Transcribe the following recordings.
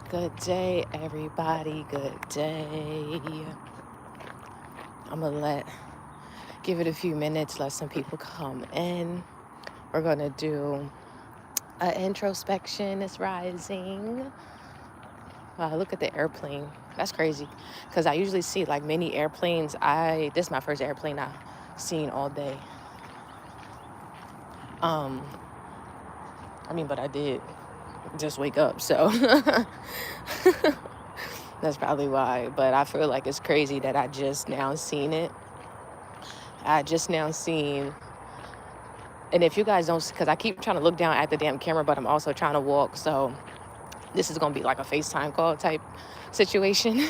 Good day, everybody. Good day. I'm gonna give it a few minutes, let some people come in. We're gonna do an introspection. It's rising. Wow, look at the airplane. That's crazy, because I usually see like many airplanes. This is my first airplane I've seen all day. Um, but I did just wake up, so that's probably why. But I feel like it's crazy that I just now seen it. I just now seen, and if you guys don't, because I keep trying to look down at the damn camera, but I'm also trying to walk, so this is gonna be like a FaceTime call type situation.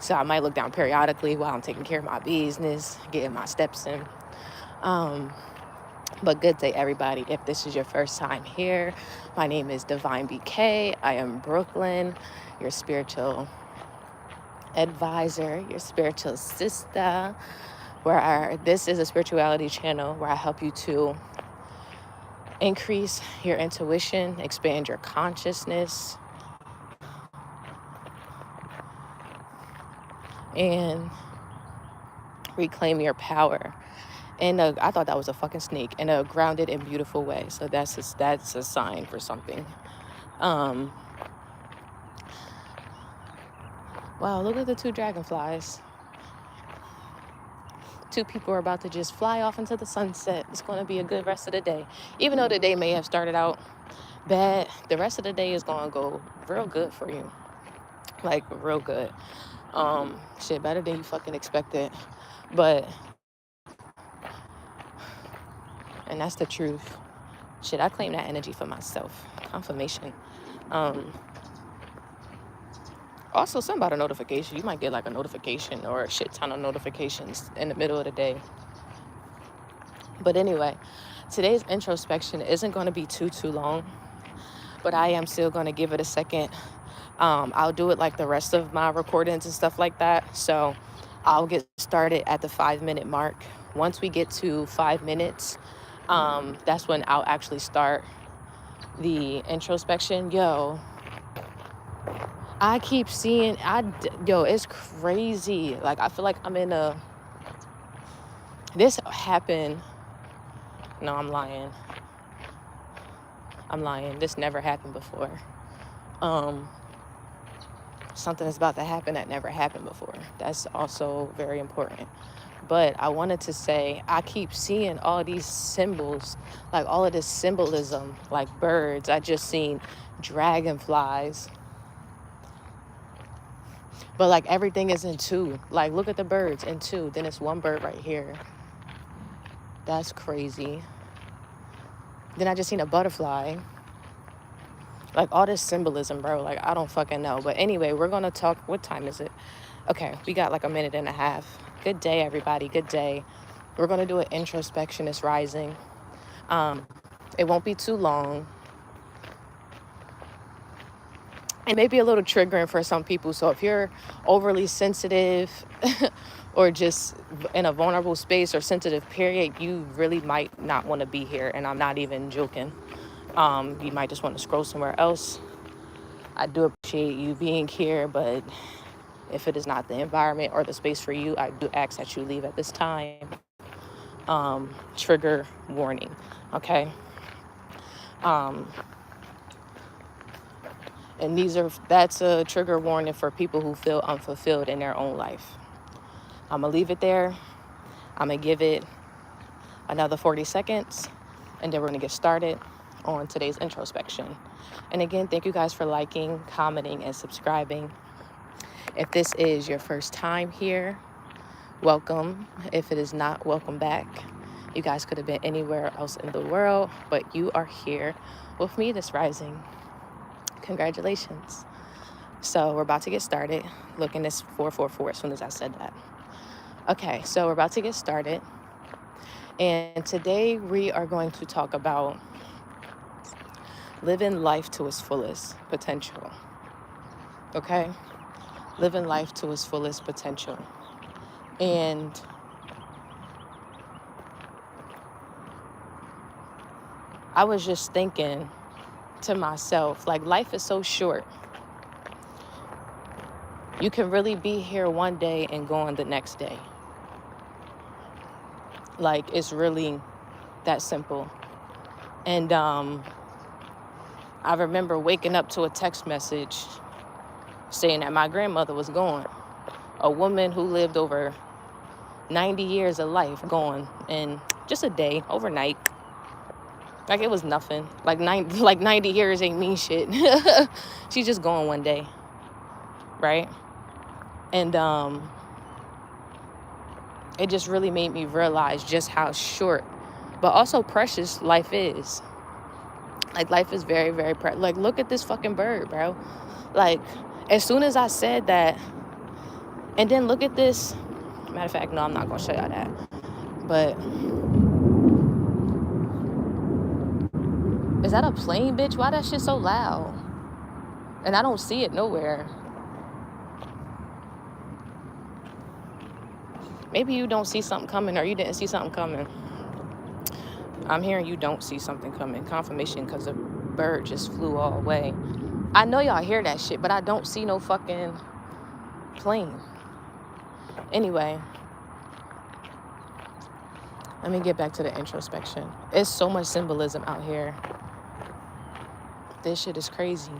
So I might look down periodically while I'm taking care of my business, getting my steps in. Um, but good day, everybody. If this is your first time here, my name is Divine BK. I am Brooklyn, your spiritual advisor, your spiritual sister. This is a spirituality channel where I help you to increase your intuition, expand your consciousness, and reclaim your power. And I thought that was a fucking snake, in a grounded and beautiful way. So that's a sign for something. Um, wow, look at the two dragonflies. Two people are about to just fly off into the sunset. It's going to be a good rest of the day. Even though the day may have started out bad, the rest of the day is going to go real good for you. Like, real good. Shit, better than you fucking expected. But, and that's the truth. Shit, I claim that energy for myself. Confirmation. Also, something about a notification. You might get like a notification or a shit ton of notifications in the middle of the day. But anyway, today's introspection isn't going to be too long, but I am still going to give it a second. I'll do it like the rest of my recordings and stuff like that. So I'll get started at the 5-minute mark. Once we get to 5 minutes, that's when I'll actually start the introspection. I keep seeing, it's crazy. Like, I feel like this happened. No, I'm lying. This never happened before. Something is about to happen that never happened before. That's also very important. But I wanted to say, I keep seeing all these symbols, like all of this symbolism, like birds. I just seen dragonflies. But like everything is in two. Like, look at the birds in two. Then it's one bird right here. That's crazy. Then I just seen a butterfly. Like, all this symbolism, bro. Like, I don't fucking know. But anyway, we're going to talk. What time is it? Okay, we got like a minute and a half. Good day, everybody. Good day. We're going to do an introspection. It's rising. It won't be too long. It may be a little triggering for some people. So if you're overly sensitive or just in a vulnerable space or sensitive period, you really might not want to be here. And I'm not even joking. You might just want to scroll somewhere else. I do appreciate you being here, but if it is not the environment or the space for you, I do ask that you leave at this time. Trigger warning, okay? And that's a trigger warning for people who feel unfulfilled in their own life. I'm gonna leave it there. I'm gonna give it another 40 seconds, and then we're gonna get started on today's introspection. And again, thank you guys for liking, commenting, and subscribing. If this is your first time here, welcome. If it is not, welcome back. You guys could have been anywhere else in the world, but you are here with me this rising. Congratulations. So we're about to get started. Look, and it's 444 as soon as I said that. Okay, so we're about to get started. And today we are going to talk about living life to its fullest potential. Okay? Living life to its fullest potential. And I was just thinking, to myself, like, life is so short. You can really be here one day and gone the next day. Like, it's really that simple. And I remember waking up to a text message saying that my grandmother was gone. A woman who lived over 90 years of life gone in just a day, overnight. Like, it was nothing. Like 90 years ain't mean shit. She's just gone one day, right? And it just really made me realize just how short, but also precious life is. Like, life is very, very precious. Like, look at this fucking bird, bro. Like, as soon as I said that, and then look at this. Matter of fact, no, I'm not gonna show y'all that. But is that a plane, bitch? Why that shit so loud? And I don't see it nowhere. Maybe you don't see something coming, or you didn't see something coming. I'm hearing you don't see something coming. Confirmation, because the bird just flew all away. I know y'all hear that shit, but I don't see no fucking plane. Anyway, let me get back to the introspection. It's so much symbolism out here. This shit is crazy.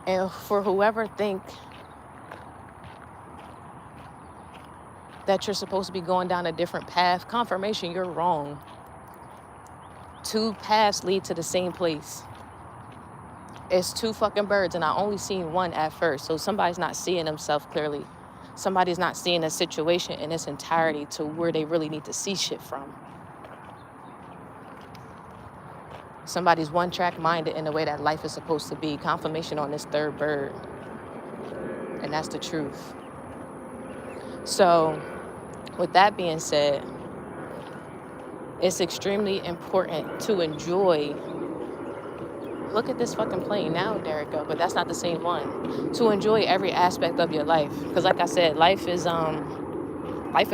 And for whoever think that you're supposed to be going down a different path, confirmation, you're wrong. Two paths lead to the same place. It's two fucking birds, and I only seen one at first. So somebody's not seeing themselves clearly. Somebody's not seeing a situation in its entirety to where they really need to see shit from. Somebody's one-track minded in the way that life is supposed to be. Confirmation on this third bird. And that's the truth. So, with that being said, it's extremely important to enjoy. Look at this fucking plane now, Derica, but that's not the same one. To enjoy every aspect of your life. Because like I said, life is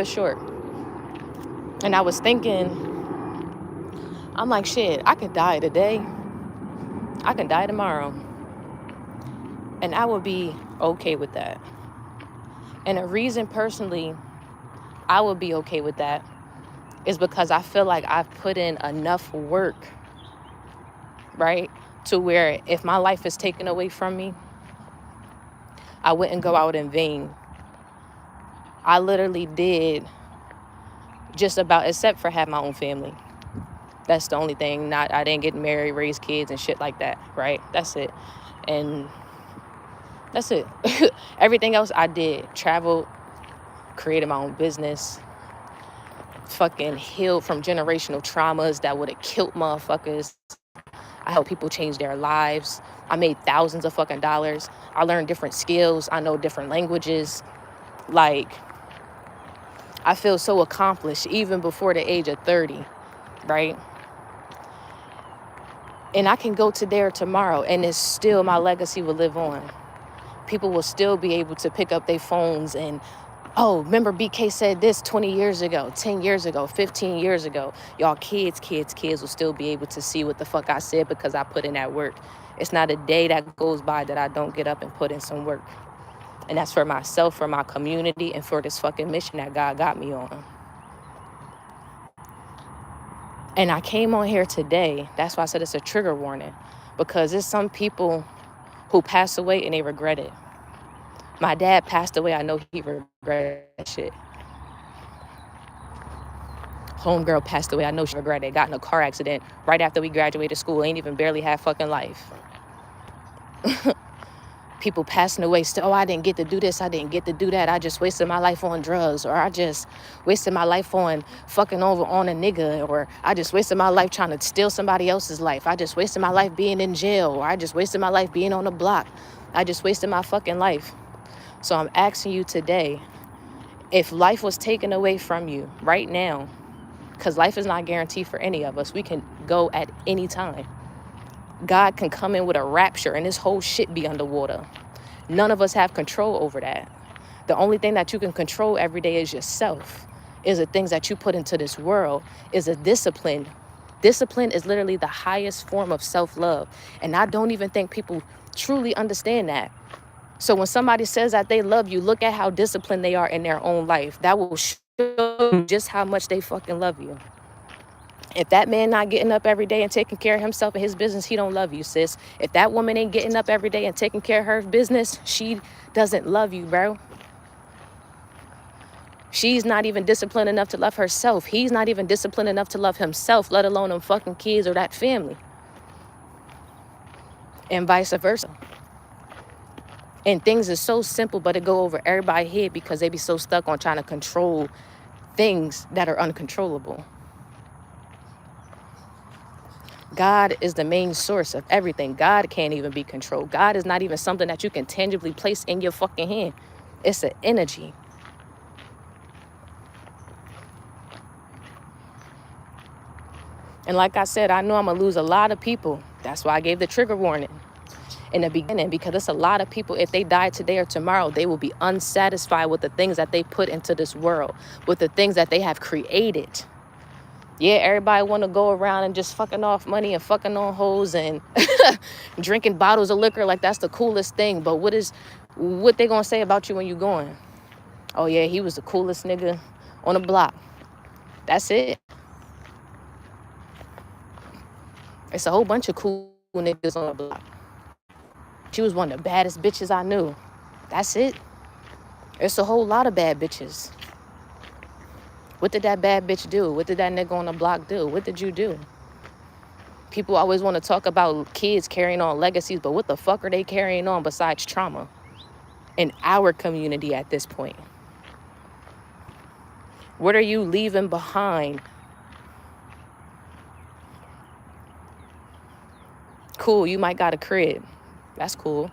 short. And I was thinking, I'm like, shit, I could die today. I can die tomorrow. And I would be okay with that. And the reason personally I would be okay with that is because I feel like I've put in enough work, right? To where if my life is taken away from me, I wouldn't go out in vain. I literally did just about, except for have my own family. That's the only thing. I didn't get married, raise kids and shit like that, right? That's it. And that's it. Everything else I did. Traveled, created my own business, fucking healed from generational traumas that would have killed motherfuckers. I helped people change their lives. I made thousands of fucking dollars. I learned different skills. I know different languages. Like, I feel so accomplished even before the age of 30, right? And I can go to there tomorrow and it's still, my legacy will live on. People will still be able to pick up their phones and, oh, remember BK said this 20 years ago, 10 years ago, 15 years ago. Y'all kids will still be able to see what the fuck I said because I put in that work. It's not a day that goes by that I don't get up and put in some work. And that's for myself, for my community, and for this fucking mission that God got me on. And I came on here today. That's why I said it's a trigger warning. Because there's some people who pass away and they regret it. My dad passed away. I know he regretted that shit. Homegirl passed away. I know she regretted it. Got in a car accident right after we graduated school. Ain't even barely had fucking life. People passing away still, oh, I didn't get to do this, I didn't get to do that, I just wasted my life on drugs, or I just wasted my life on fucking over on a nigga, or I just wasted my life trying to steal somebody else's life, I just wasted my life being in jail, or I just wasted my life being on the block, I just wasted my fucking life. So I'm asking you today, if life was taken away from you right now, because life is not guaranteed for any of us, we can go at any time. God can come in with a rapture and this whole shit be underwater. None of us have control over that. The only thing that you can control every day is yourself, is the things that you put into this world, is a discipline Discipline is literally the highest form of self-love. And I don't even think people truly understand that. So when somebody says that they love you, look at how disciplined they are in their own life. That will show you just how much they fucking love you. If that man not getting up every day and taking care of himself and his business, he don't love you, sis. If that woman ain't getting up every day and taking care of her business, she doesn't love you, bro. She's not even disciplined enough to love herself. He's not even disciplined enough to love himself, let alone them fucking kids or that family. And vice versa. And things are so simple, but it go over everybody's head because they be so stuck on trying to control things that are uncontrollable. God is the main source of everything. God can't even be controlled. God is not even something that you can tangibly place in your fucking hand. It's an energy. And like I said, I know I'm going to lose a lot of people. That's why I gave the trigger warning in the beginning, because it's a lot of people, if they die today or tomorrow, they will be unsatisfied with the things that they put into this world, with the things that they have created. Yeah, everybody want to go around and just fucking off money and fucking on hoes and drinking bottles of liquor like that's the coolest thing. But what they gonna say about you when you going? Oh yeah, he was the coolest nigga on the block. That's it. It's a whole bunch of cool niggas on the block. She was one of the baddest bitches I knew. That's it. It's a whole lot of bad bitches. What did that bad bitch do? What did that nigga on the block do? What did you do? People always want to talk about kids carrying on legacies, but what the fuck are they carrying on besides trauma in our community at this point? What are you leaving behind? Cool, you might got a crib. That's cool.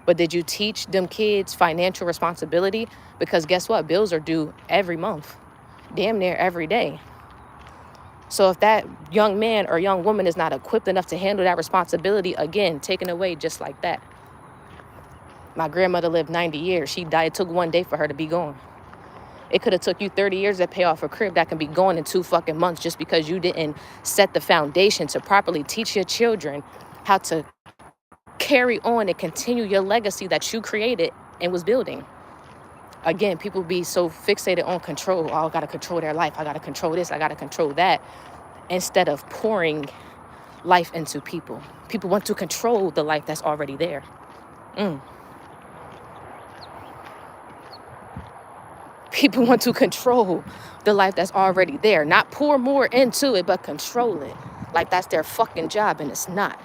But did you teach them kids financial responsibility? Because guess what? Bills are due every month, damn near every day. So if that young man or young woman is not equipped enough to handle that responsibility, again, taken away just like that. My grandmother lived 90 years. She died. It took one day for her to be gone. It could have took you 30 years to pay off a crib that can be gone in 2 fucking months just because you didn't set the foundation to properly teach your children how to carry on and continue your legacy that you created and was building. Again, people be so fixated on control. Oh, I got to control their life. I got to control this. I got to control that. Instead of pouring life into people. People want to control the life that's already there. People want to control the life that's already there. Not pour more into it, but control it. Like that's their fucking job, and it's not.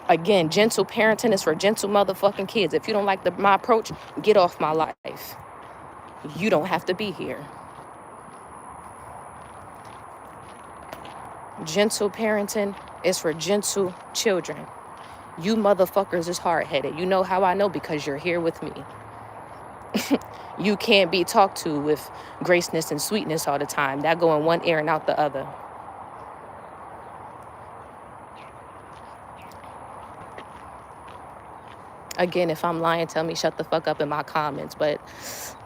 Again, gentle parenting is for gentle motherfucking kids. If you don't like my approach, get off my life. You don't have to be here. Gentle parenting is for gentle children. You motherfuckers is hard-headed. You know how I know? Because you're here with me. You can't be talked to with graceness and sweetness all the time. That go in one ear and out the other. Again, if I'm lying, tell me shut the fuck up in my comments, but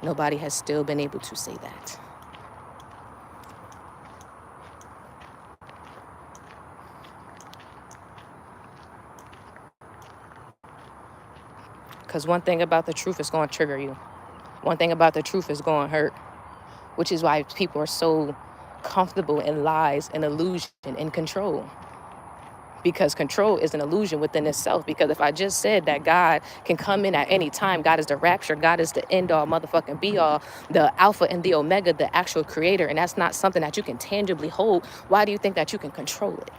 nobody has still been able to say that. Because one thing about the truth is going to trigger you. One thing about the truth is going to hurt, which is why people are so comfortable in lies and illusion and control. Because control is an illusion within itself. Because if I just said that God can come in at any time, God is the rapture, God is the end all motherfucking be all, the alpha and the omega, the actual creator, and that's not something that you can tangibly hold, why do you think that you can control it?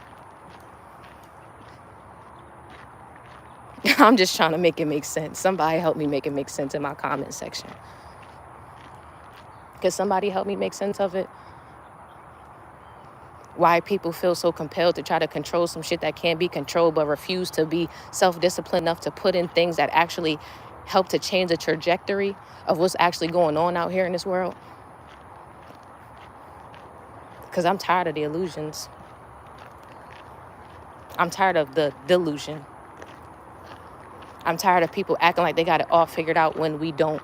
I'm just trying to make it make sense. Somebody help me make it make sense in my comment section. Can somebody help me make sense of it? Why people feel so compelled to try to control some shit that can't be controlled, but refuse to be self-disciplined enough to put in things that actually help to change the trajectory of what's actually going on out here in this world. Because I'm tired of the illusions. I'm tired of the delusion. I'm tired of people acting like they got it all figured out when we don't.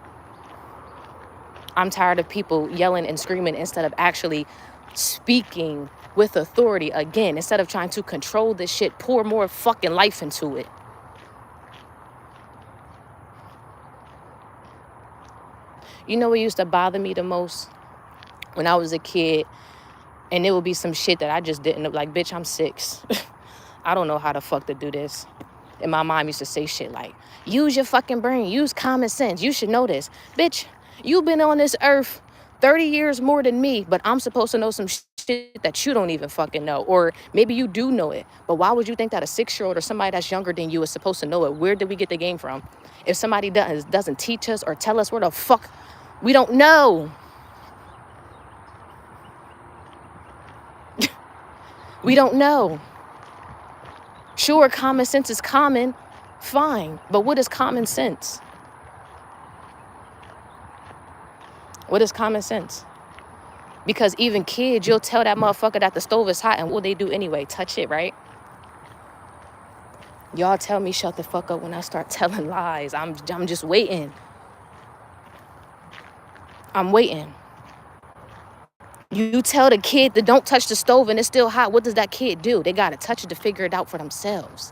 I'm tired of people yelling and screaming instead of actually speaking with authority. Again, instead of trying to control this shit, pour more fucking life into it. You know what used to bother me the most? When I was a kid, and it would be some shit that I just didn't know. Like, bitch, I'm 6. I don't know how the fuck to do this. And my mom used to say shit like, use your fucking brain, use common sense. You should know this. Bitch, you've been on this earth 30 years more than me, but I'm supposed to know some shit that you don't even fucking know. Or maybe you do know it, but why would you think that a 6-year-old or somebody that's younger than you is supposed to know it? Where did we get the game from? If somebody doesn't teach us or tell us where the fuck, we don't know. We don't know. Sure, common sense is common, fine. But what is common sense? What is common sense? Because even kids, you'll tell that motherfucker that the stove is hot, and what they do anyway? Touch it, right? Y'all tell me shut the fuck up when I start telling lies. I'm just waiting. I'm waiting. You tell the kid that don't touch the stove and it's still hot. What does that kid do? They got to touch it to figure it out for themselves.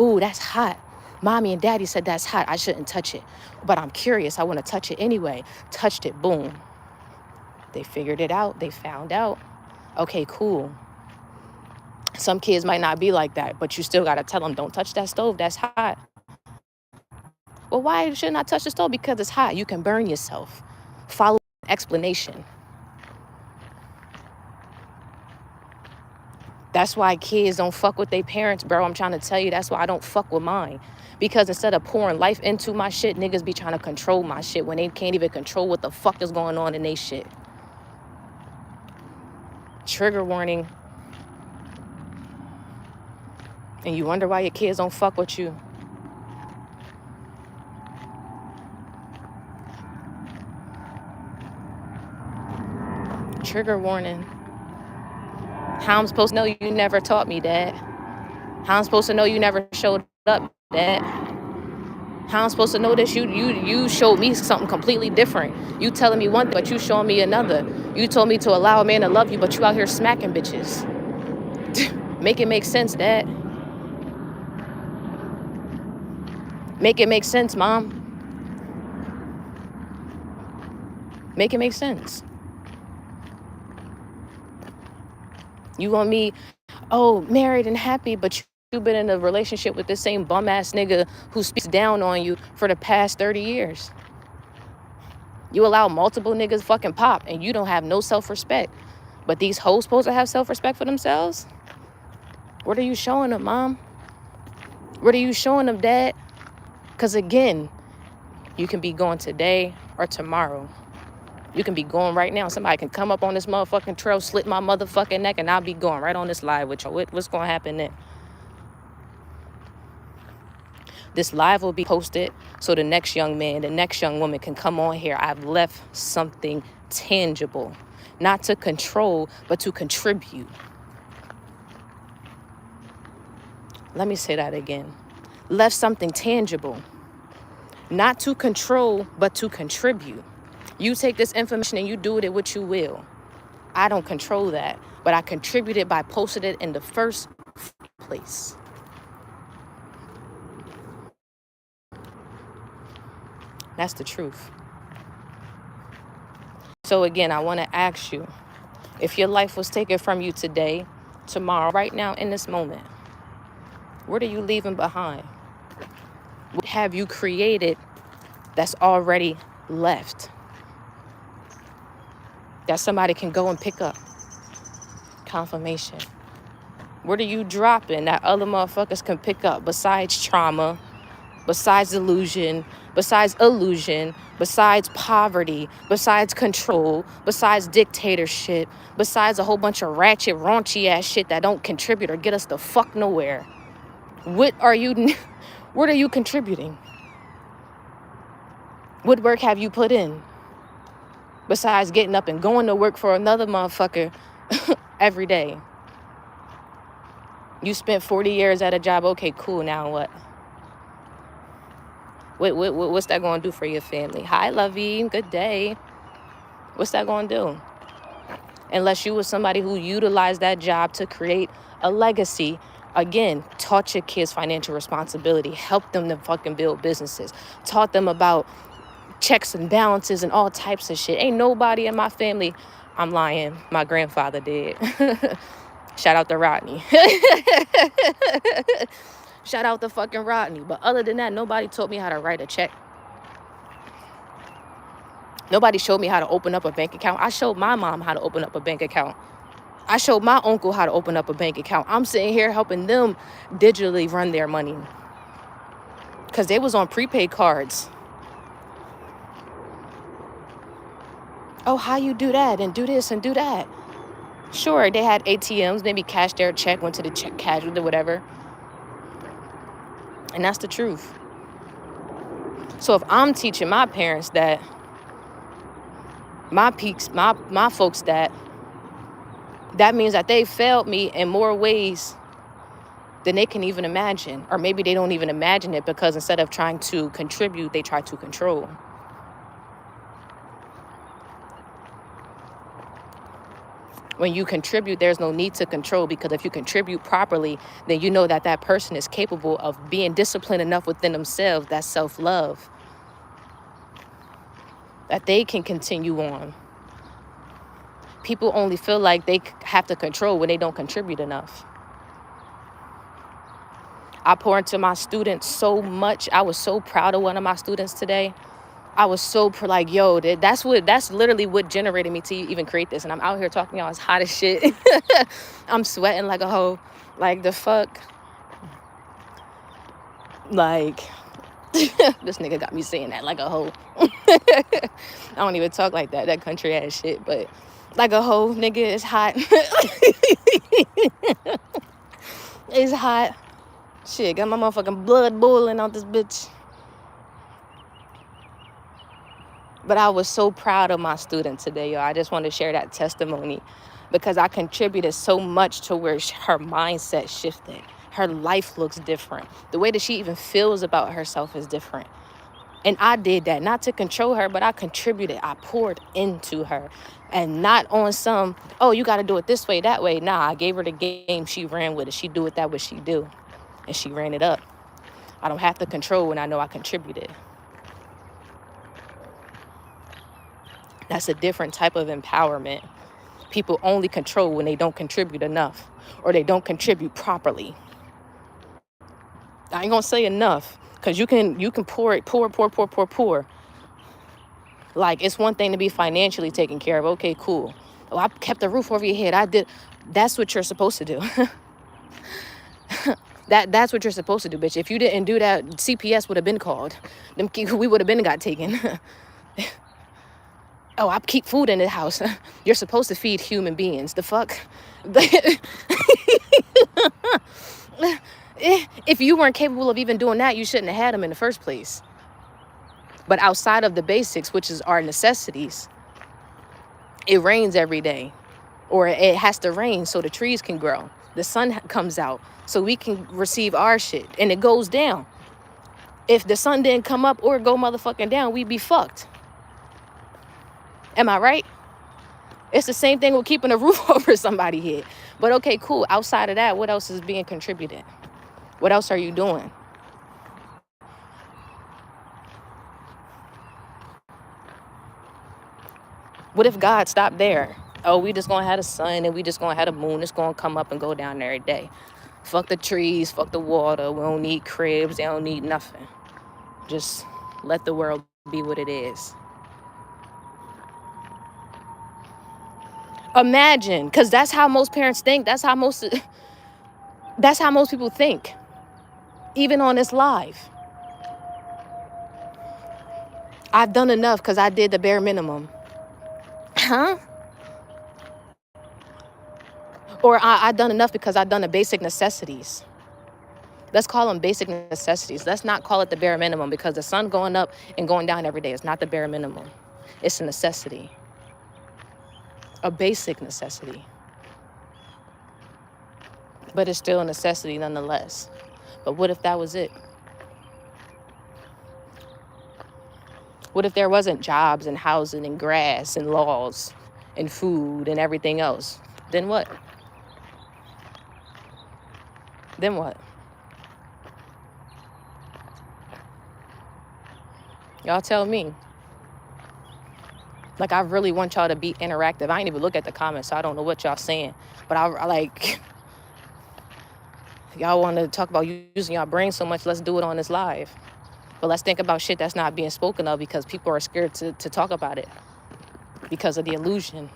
Ooh, that's hot. Mommy and daddy said that's hot. I shouldn't touch it. But I'm curious. I want to touch it anyway. Touched it. Boom. They figured it out. They found out. Okay, cool. Some kids might not be like that, but you still got to tell them, don't touch that stove. That's hot. Well, why shouldn't I touch the stove? Because it's hot. You can burn yourself. Follow explanation. That's why kids don't fuck with their parents, bro. I'm trying to tell you, that's why I don't fuck with mine. Because instead of pouring life into my shit, niggas be trying to control my shit when they can't even control what the fuck is going on in they shit. Trigger warning. And you wonder why your kids don't fuck with you. Trigger warning. How I'm supposed to know you never taught me that? How I'm supposed to know you never showed up that? How I'm supposed to know this? You showed me something completely different. You telling me one, but you showing me another. You told me to allow a man to love you, but you out here smacking bitches. Make it make sense, Dad. Make it make sense, Mom. Make it make sense. You want me, oh, married and happy, but you've been in a relationship with this same bum-ass nigga who speaks down on you for the past 30 years. You allow multiple niggas fucking pop, and you don't have no self-respect. But these hoes supposed to have self-respect for themselves? What are you showing them, Mom? What are you showing them, Dad? Because again, you can be going today or tomorrow. You can be going right now. Somebody can come up on this motherfucking trail, slit my motherfucking neck, and I'll be going right on this live with you. What's going to happen then? This live will be posted so the next young man, the next young woman can come on here. I've left something tangible, not to control, but to contribute. Let me say that again. Left something tangible, not to control, but to contribute. You take this information and you do with it what you will. I don't control that, but I contributed by posting it in the first place. That's the truth. So again, I want to ask you, if your life was taken from you today, tomorrow, right now, in this moment, what are you leaving behind? What have you created that's already left that somebody can go and pick up? Confirmation. What are you dropping that other motherfuckers can pick up besides trauma, besides illusion, besides poverty, besides control, besides dictatorship, besides a whole bunch of ratchet, raunchy ass shit that don't contribute or get us the fuck nowhere? What are you contributing? What work have you put in? Besides getting up and going to work for another motherfucker every day. You spent 40 years at a job. Okay, cool. Now what? What's that going to do for your family? Hi, Lovey. Good day. What's that going to do? Unless you was somebody who utilized that job to create a legacy. Again, taught your kids financial responsibility, helped them to fucking build businesses, taught them about checks and balances and all types of shit. Ain't nobody in my family, I'm lying, my grandfather did. Shout out to Rodney. Shout out to fucking Rodney. But other than that, nobody taught me how to write a check. Nobody showed me how to open up a bank account. I showed my mom how to open up a bank account. I showed my uncle how to open up a bank account. I'm sitting here helping them digitally run their money because they was on prepaid cards. Oh, how you do that and do this and do that? Sure, they had ATMs, maybe cashed their check, went to the check cash or whatever. And that's the truth. So if I'm teaching my parents that, my folks that means that they failed me in more ways than they can even imagine. Or maybe they don't even imagine it because instead of trying to contribute, they try to control. When you contribute, there's no need to control, because if you contribute properly, then you know that that person is capable of being disciplined enough within themselves, that self-love, that they can continue on. People only feel like they have to control when they don't contribute enough. I pour into my students so much. I was so proud of one of my students today. I was so like, yo, that's literally what generated me to even create this. And I'm out here talking to y'all, it's hot as shit. I'm sweating like a hoe. Like, the fuck? Like, this nigga got me saying that like a hoe. I don't even talk like that country ass shit, but like a hoe, nigga, it's hot. It's hot. Shit, got my motherfucking blood boiling out this bitch. But I was so proud of my student today, y'all. I just want to share that testimony because I contributed so much to where her mindset shifted. Her life looks different. The way that she even feels about herself is different. And I did that, not to control her, but I contributed. I poured into her. And not on some, oh, you got to do it this way, that way. Nah, I gave her the game. She ran with it. She do it that way she do. And she ran it up. I don't have to control when I know I contributed. That's a different type of empowerment. People only control when they don't contribute enough or they don't contribute properly. I ain't gonna say enough, because you can pour. Like, it's one thing to be financially taken care of. Okay, cool. Oh, I kept the roof over your head. I did. That's what you're supposed to do. That's what you're supposed to do, bitch. If you didn't do that, CPS would have been called. We would have been got taken. Oh, I keep food in the house. You're supposed to feed human beings. The fuck? If you weren't capable of even doing that, you shouldn't have had them in the first place. But outside of the basics, which is our necessities, it rains every day. Or it has to rain so the trees can grow. The sun comes out so we can receive our shit. And it goes down. If the sun didn't come up or go motherfucking down, we'd be fucked. Am I right? It's the same thing with keeping a roof over somebody's head. But okay, cool. Outside of that, what else is being contributed? What else are you doing? What if God stopped there? Oh, we just gonna have the sun and we just gonna have the moon. It's gonna come up and go down every day. Fuck the trees, fuck the water. We don't need cribs. They don't need nothing. Just let the world be what it is. Imagine, because that's how most parents think. That's how most people think. Even on this live. I've done enough because I did the bare minimum. Huh? Or I've done enough because I've done the basic necessities. Let's call them basic necessities. Let's not call it the bare minimum, because the sun going up and going down every day is not the bare minimum. It's a necessity. A basic necessity. But it's still a necessity nonetheless. But what if that was it? What if there wasn't jobs and housing and grass and laws and food and everything else? Then what? Then what? Y'all tell me. Like, I really want y'all to be interactive. I ain't even look at the comments, so I don't know what y'all saying. But I like, y'all want to talk about using y'all brain so much, let's do it on this live. But let's think about shit that's not being spoken of because people are scared to talk about it because of the illusion.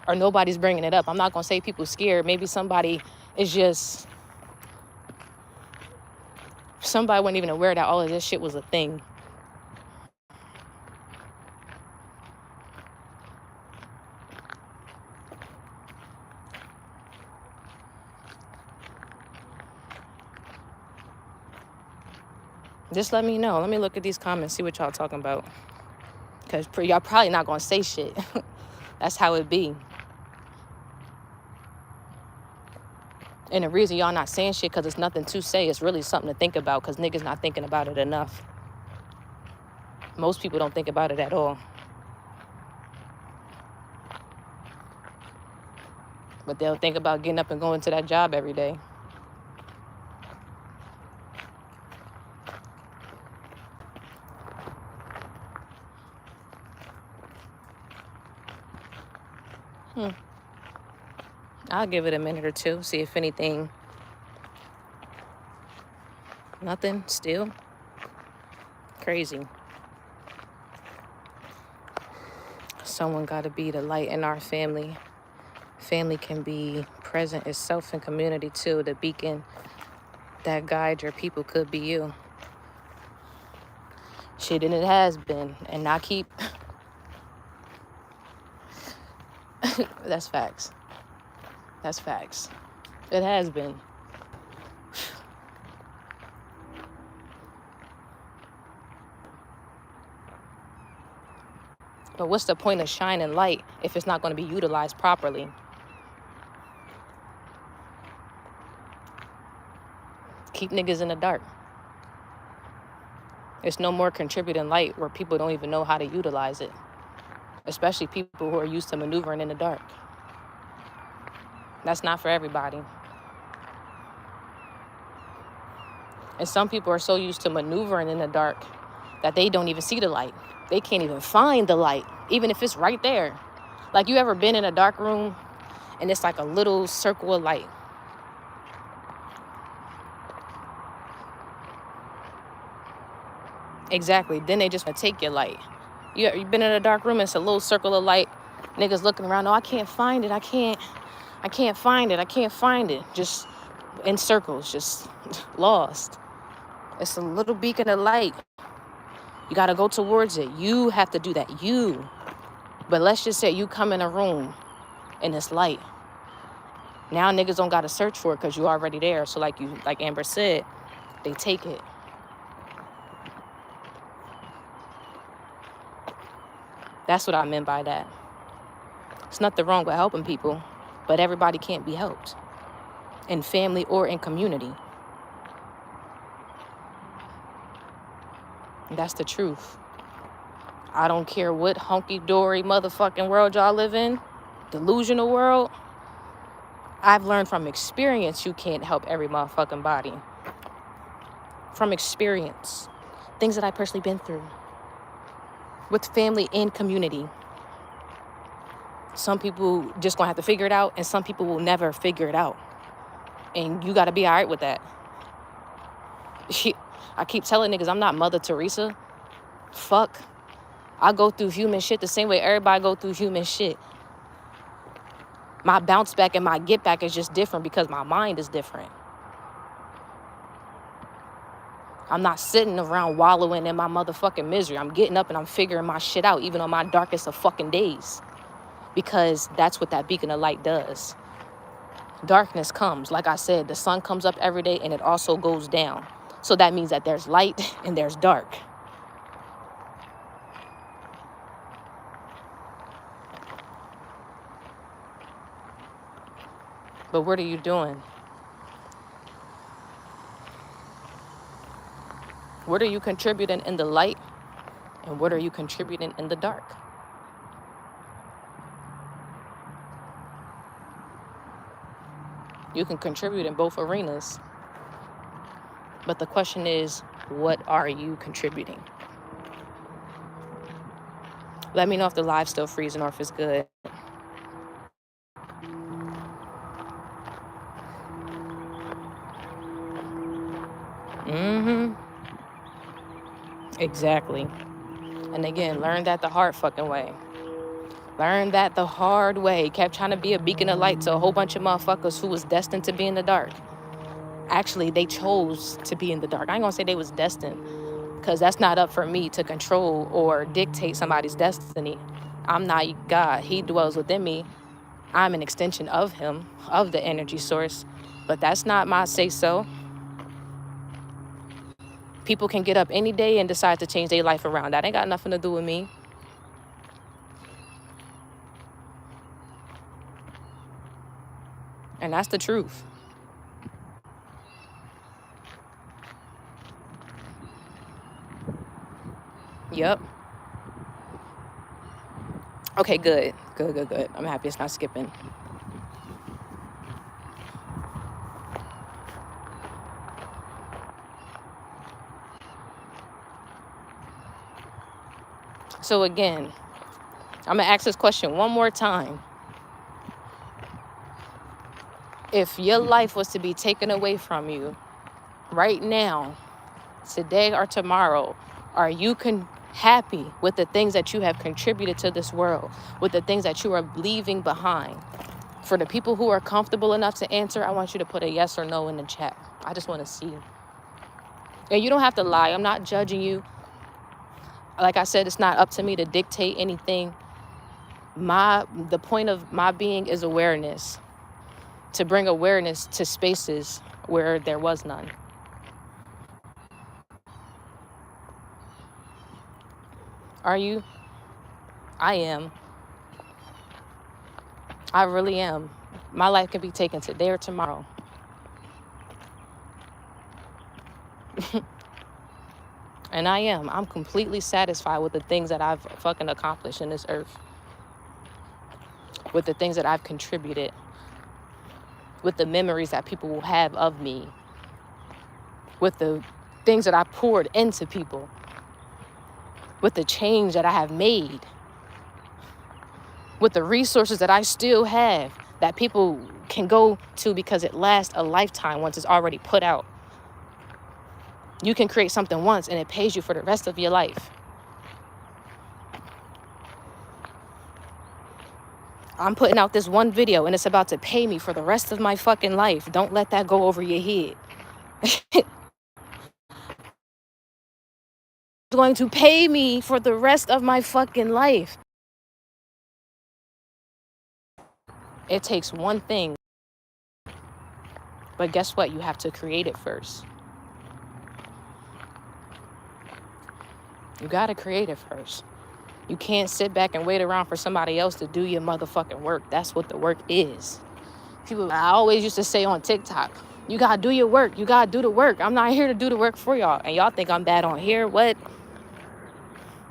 Or nobody's bringing it up. I'm not going to say people scared. Maybe somebody is just, somebody wasn't even aware that all of this shit was a thing. Just let me know. Let me look at these comments, see what y'all talking about. Because y'all probably not going to say shit. That's how it be. And the reason y'all not saying shit because it's nothing to say. It's really something to think about because niggas not thinking about it enough. Most people don't think about it at all. But they'll think about getting up and going to that job every day. I'll give it a minute or two, see if anything. Nothing still. Crazy. Someone got to be the light in our family. Family can be present itself in community too. The beacon that guides your people could be you. Shit, and it has been. And I keep... That's facts. That's facts. It has been. But what's the point of shining light if it's not going to be utilized properly? Keep niggas in the dark. There's no more contributing light where people don't even know how to utilize it. Especially people who are used to maneuvering in the dark. That's not for everybody. And some people are so used to maneuvering in the dark that they don't even see the light. They can't even find the light, even if it's right there. Like, you ever been in a dark room and it's like a little circle of light? Exactly. Then they just want to take your light. You've been in a dark room and it's a little circle of light. Niggas looking around, oh, I can't find it. I can't find it. I can't find it. Just in circles, just lost. It's a little beacon of light. You got to go towards it. You have to do that. But let's just say you come in a room and it's light. Now niggas don't got to search for it because you're already there. So like Amber said, they take it. That's what I meant by that. It's nothing wrong with helping people, but everybody can't be helped in family or in community. That's the truth. I don't care what hunky-dory motherfucking world y'all live in, delusional world. I've learned from experience you can't help every motherfucking body. From experience. Things that I personally been through. With family and community. Some people just gonna have to figure it out, and some people will never figure it out. And you gotta be all right with that. I keep telling niggas I'm not Mother Teresa. Fuck. I go through human shit the same way everybody go through human shit. My bounce back and my get back is just different because my mind is different. I'm not sitting around wallowing in my motherfucking misery. I'm getting up and I'm figuring my shit out, even on my darkest of fucking days. Because that's what that beacon of light does. Darkness comes. Like I said, the sun comes up every day and it also goes down. So that means that there's light and there's dark. But what are you doing? What are you contributing in the light And what are you contributing in the dark? You can contribute in both arenas. But the question is, what are you contributing? Let me know if the live's still freezing or if it's good. Exactly. And again, learn that the hard fucking way. Learn that the hard way. Kept trying to be a beacon of light to a whole bunch of motherfuckers who was destined to be in the dark. Actually, they chose to be in the dark. I ain't gonna say they was destined, because that's not up for me to control or dictate somebody's destiny. I'm not God. He dwells within me. I'm an extension of him, of the energy source. But that's not my say-so. People can get up any day and decide to change their life around. That ain't got nothing to do with me. And that's the truth. Yep. Okay, good. Good. I'm happy it's not skipping. So again, I'm gonna ask this question one more time. If your life was to be taken away from you right now, today or tomorrow, are you happy with the things that you have contributed to this world, with the things that you are leaving behind? For the people who are comfortable enough to answer, I want you to put a yes or no in the chat. I just want to see. And you don't have to lie. I'm not judging you. Like I said, it's not up to me to dictate anything. The point of my being is awareness, to bring awareness to spaces where there was none. Are you? I am. I really am. My life can be taken today or tomorrow. And I am. I'm completely satisfied with the things that I've fucking accomplished in this earth. With the things that I've contributed. With the memories that people will have of me. With the things that I poured into people. With the change that I have made. With the resources that I still have that people can go to because it lasts a lifetime once it's already put out. You can create something once and it pays you for the rest of your life. I'm putting out this one video and it's about to pay me for the rest of my fucking life. Don't let that go over your head. It's going to pay me for the rest of my fucking life. It takes one thing. But guess what? You have to create it first. You gotta create it first. You can't sit back and wait around for somebody else to do your motherfucking work. That's what the work is. I always used to say on TikTok, you gotta do your work. You gotta do the work. I'm not here to do the work for y'all. And y'all think I'm bad on here. What?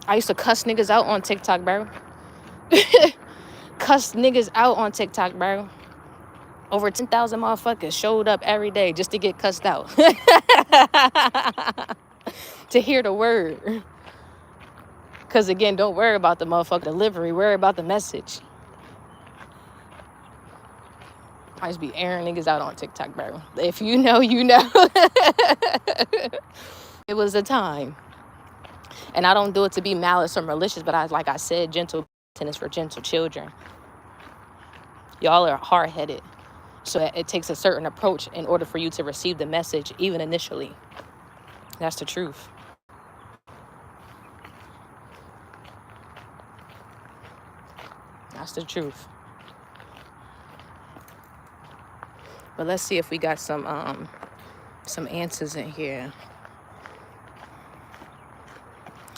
I used to cuss niggas out on TikTok, bro. Cuss niggas out on TikTok, bro. Over 10,000 motherfuckers showed up every day just to get cussed out. To hear the word. Because again, don't worry about the motherfucking delivery. Worry about the message. I used to be airing niggas out on TikTok, bro. If you know, you know. It was a time. And I don't do it to be malice or malicious, but like I said, gentle is for gentle children. Y'all are hard-headed. So it takes a certain approach in order for you to receive the message, even initially. That's the truth. That's the truth. But let's see if we got some answers in here.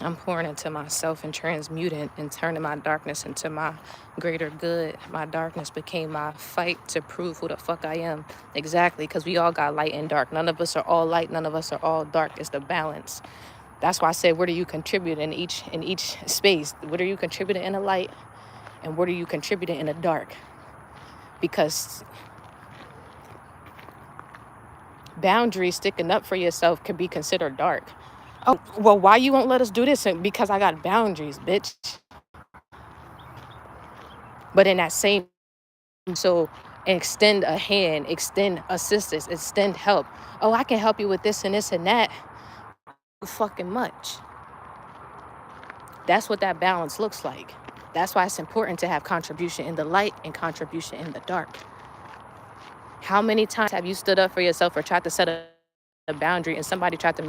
I'm pouring into myself and transmuting and turning my darkness into my greater good. My darkness became my fight to prove who the fuck I am. Exactly, because we all got light and dark. None of us are all light. None of us are all dark. It's the balance. That's why I said, where do you contribute in each space? What are you contributing in the light, and what are you contributing in the dark? Because boundaries, sticking up for yourself, can be considered dark. Oh, well, why you won't let us do this? And because I got boundaries, bitch. But in that same, so extend a hand, extend assistance, extend help. Oh, I can help you with this and this and that. Fucking much. That's what that balance looks like. That's why it's important to have contribution in the light and contribution in the dark. How many times have you stood up for yourself or tried to set a boundary and somebody tried to